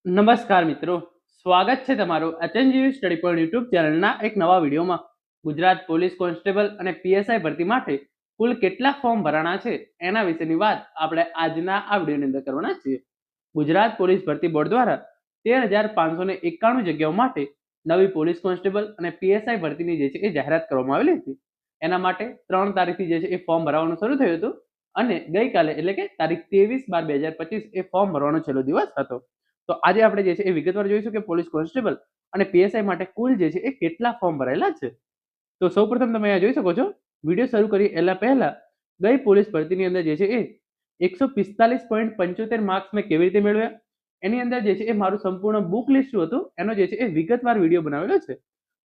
નમસ્કાર મિત્રો, સ્વાગત છે તમારું એચએનજીવી સ્ટડી પોઈન્ટ યુટ્યુબ ચેનલના એક નવા વિડીયોમાં. ગુજરાત પોલીસ કોન્સ્ટેબલ અને પીએસઆઈ ભરતી માટે કુલ કેટલા ફોર્મ ભરાણા છે એના વિશેની વાત આપણે આજના આ વિડીયોની અંદર કરવાના છીએ. ગુજરાત પોલીસ ભરતી બોર્ડ દ્વારા 13,591 જગ્યાઓ માટે નવી પોલીસ કોન્સ્ટેબલ અને પીએસઆઈ ભરતીની જે છે એ જાહેરાત કરવામાં આવેલી હતી. એના માટે 3 તારીખથી જે છે એ ફોર્મ ભરવાનું શરૂ થયું હતું અને ગઈકાલે એટલે કે તારીખ 23/12/2025 એ ફોર્મ ભરવાનો છેલ્લો દિવસ હતો. તો આજે આપણે જે છે એ વિગતવાર જોઈશું કે પોલીસ કોન્સ્ટેબલ અને પીએસઆઈ માટે કુલ જે છે એ કેટલા ફોર્મ ભરાયેલા છે. તો સૌપ્રથમ તમે અહીંયા જોઈ શકો છો, વિડીયો શરૂ કરી પહેલા ગઈ પોલીસ ભરતીની અંદર જે છે એ 145.75 માર્ક્સ મેં કેવી રીતે મેળવ્યા એની અંદર જે છે એ મારું સંપૂર્ણ બુક લિસ્ટ શું હતું એનો જે છે એ વિગતવાર વિડીયો બનાવેલો છે.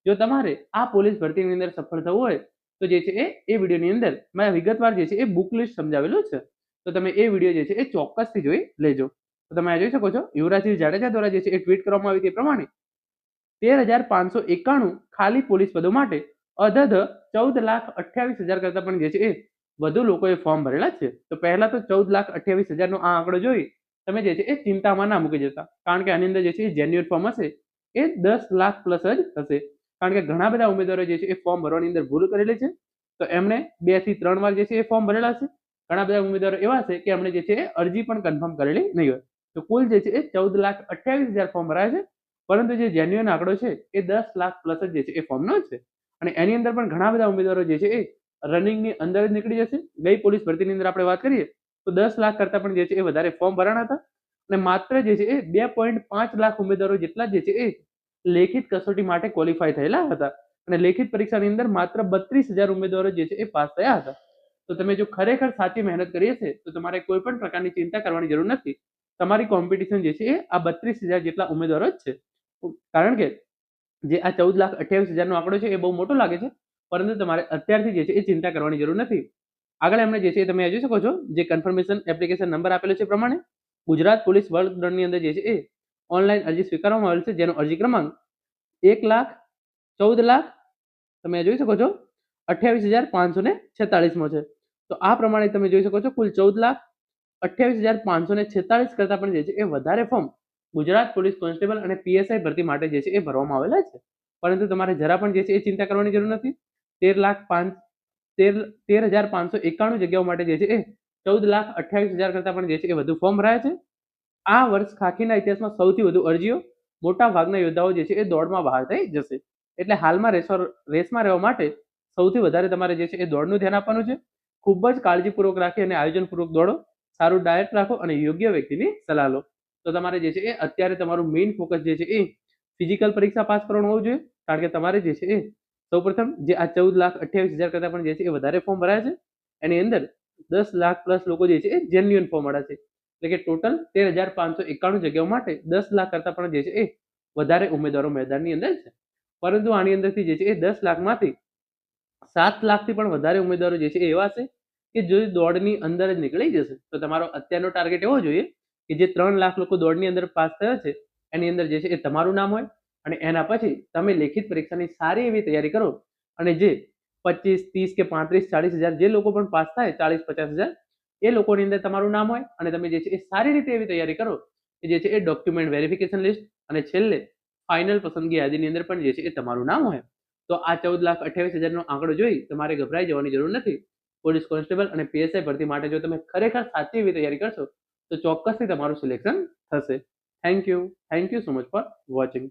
જો તમારે આ પોલીસ ભરતીની અંદર સફળ થવું હોય તો જે છે એ વિડીયોની અંદર મેં વિગતવાર જે છે એ બુક લિસ્ટ સમજાવેલું છે. તો તમે એ વિડીયો જે છે એ ચોક્કસથી જોઈ લેજો. તો તમે જોઈ શકો છો, યુવરાજસિંહ જાડેજા દ્વારા જે છે એ ટ્વીટ કરવામાં આવી તે પ્રમાણે 13,591 ખાલી પોલીસ પદો માટે અધધ 14,28,000 કરતા પણ જે છે એ વધુ લોકોએ ફોર્મ ભરેલા છે. તો પહેલા તો 14,28,000 નો આ આંકડો જોઈ તમે જે છે એ ચિંતામાં ના મૂકી જતા, કારણ કે આની અંદર જે છે એ જેન્યુઅન ફોર્મ હશે એ 10 લાખ પ્લસ જ હશે. કારણ કે ઘણા બધા ઉમેદવારો જે છે એ ફોર્મ ભરવાની અંદર ભૂલ કરેલી છે, તો એમણે 2 થી 3 વાર જે છે એ ફોર્મ ભરેલા છે. ઘણા બધા ઉમેદવારો એવા છે કે એમણે જે છે એ અરજી પણ કન્ફર્મ કરેલી નહીં હોય. તો કુલ જે છે એ 14,28,000 ફોર્મ ભરાય છે, પરંતુ જે જેન્યુઅન આંકડો છે એ 10 લાખ પ્લસ જ જે છે એ ફોર્મનો છે. અને એની અંદર પણ ઘણા બધા ઉમેદવારો જે છે એ રનિંગની અંદર જ નીકળી જશે. ગઈ પોલીસ ભરતીની અંદર આપણે વાત કરીએ તો 10 લાખ કરતા પણ જે છે એ વધારે ફોર્મ ભરાણા હતા અને માત્ર જે છે એ 2.5 લાખ ઉમેદવારો જેટલા જે છે એ લેખિત કસોટી માટે ક્વોલિફાય થયેલા હતા અને લેખિત પરીક્ષાની અંદર માત્ર 32,000 ઉમેદવારો જે છે એ પાસ થયા હતા. તો તમે જો ખરેખર સાચી મહેનત કરી હશે તો તમારે કોઈ પણ પ્રકારની ચિંતા કરવાની જરૂર નથી. તમારી કોમ્પિટિશન જે છે એ આ 32,000 જેટલા ઉમેદવારો જ છે. કારણ કે જે આ 14,28,000 નો આંકડો છે એ બહુ મોટો લાગે છે, પરંતુ તમારે અત્યારથી જે છે એ ચિંતા કરવાની જરૂર નથી. આગળ એમણે જે છે તમે જોઈ શકો છો, જે કન્ફર્મેશન એપ્લિકેશન નંબર આપેલો છે પ્રમાણે ગુજરાત પોલીસ વર્ગ 3 ની અંદર જે છે એ ઓનલાઈન અરજી સ્વીકારવામાં આવેલ છે, જેનો અરજી ક્રમાંક 1,14,00,000 તમે જોઈ શકો છો 28,546 મો છે. તો આ પ્રમાણે તમે જોઈ શકો છો કુલ 14,28,546 કરતા પણ જે છે એ વધારે ફોર્મ ગુજરાત પોલીસ કોન્સ્ટેબલ અને પીએસઆઈ ભરતી માટે જે છે એ ભરવામાં આવેલા છે. પરંતુ તમારે જરા પણ જે છે એ ચિંતા કરવાની જરૂર નથી. 13,591 જગ્યાઓ માટે જે છે એ 14,28,000 કરતા પણ જે છે એ વધુ ફોર્મ ભરાયા છે. આ વર્ષ ખાખીના ઇતિહાસમાં સૌથી વધુ અરજીઓ મોટા ભાગના યોદ્ધાઓ જે છે એ દોડમાં બહાર થઈ જશે. એટલે હાલમાં રેસમાં રહેવા માટે સૌથી વધારે તમારે જે છે એ દોડનું ધ્યાન આપવાનું છે. ખૂબ જ કાળજીપૂર્વક રાખી અને આયોજનપૂર્વક દોડો, સારું ડાયટ રાખો અને યોગ્ય વ્યક્તિની સલાહ લો. તો તમારે જે છે એ અત્યારે તમારું મેઇન ફોકસ જે છે એ ફિઝિકલ પરીક્ષા પાસ કરવાનું હોવું જોઈએ, કારણ કે તમારે જે છે એ સૌપ્રથમ જે આ 14,28,000 કરતા પણ જે છે એ વધારે ફોર્મ ભરાયા છે એની અંદર 10 લાખ પ્લસ લોકો જે છે એ જેન્યુઅન ફોર્મ મળ્યા છે. એટલે કે ટોટલ 13,591 જગ્યાઓ માટે 10 લાખ કરતા પણ જે છે એ વધારે ઉમેદવારો મેદાનની અંદર છે. પરંતુ આની અંદરથી જે છે એ 10 લાખમાંથી 7 લાખથી પણ વધારે ઉમેદવારો જે છે એ એવા છે કે જો દોડની અંદર જ નીકળી જશે. તો તમારો અત્યારનો ટાર્ગેટ એવો જોઈએ કે જે 3 લાખ લોકો દોડની અંદર પાસ થયો છે એની અંદર જે છે એ તમારું નામ હોય અને એના પછી તમે લેખિત પરીક્ષાની સારી એવી તૈયારી કરો અને જે 25, 30 કે 35, 40,000 જે લોકો પણ પાસ થાય 40-50,000 એ લોકોની અંદર તમારું નામ હોય અને તમે જે છે એ સારી રીતે એવી તૈયારી કરો કે જે છે એ ડોક્યુમેન્ટ વેરિફિકેશન લિસ્ટ અને છેલ્લે ફાઇનલ પસંદગી યાદીની અંદર પણ જે છે એ તમારું નામ હોય. તો આ 14,28,000 નો આંકડો જોઈ તમારે ગભરાઈ જવાની જરૂર નથી. પોલીસ કોન્સ્ટેબલ અને પીએસઆઈ ભરતી માટે જો તમે ખરેખર સાચી એવી તૈયારી કરશો તો ચોક્કસથી તમારું સિલેક્શન થશે. Thank you so much for watching.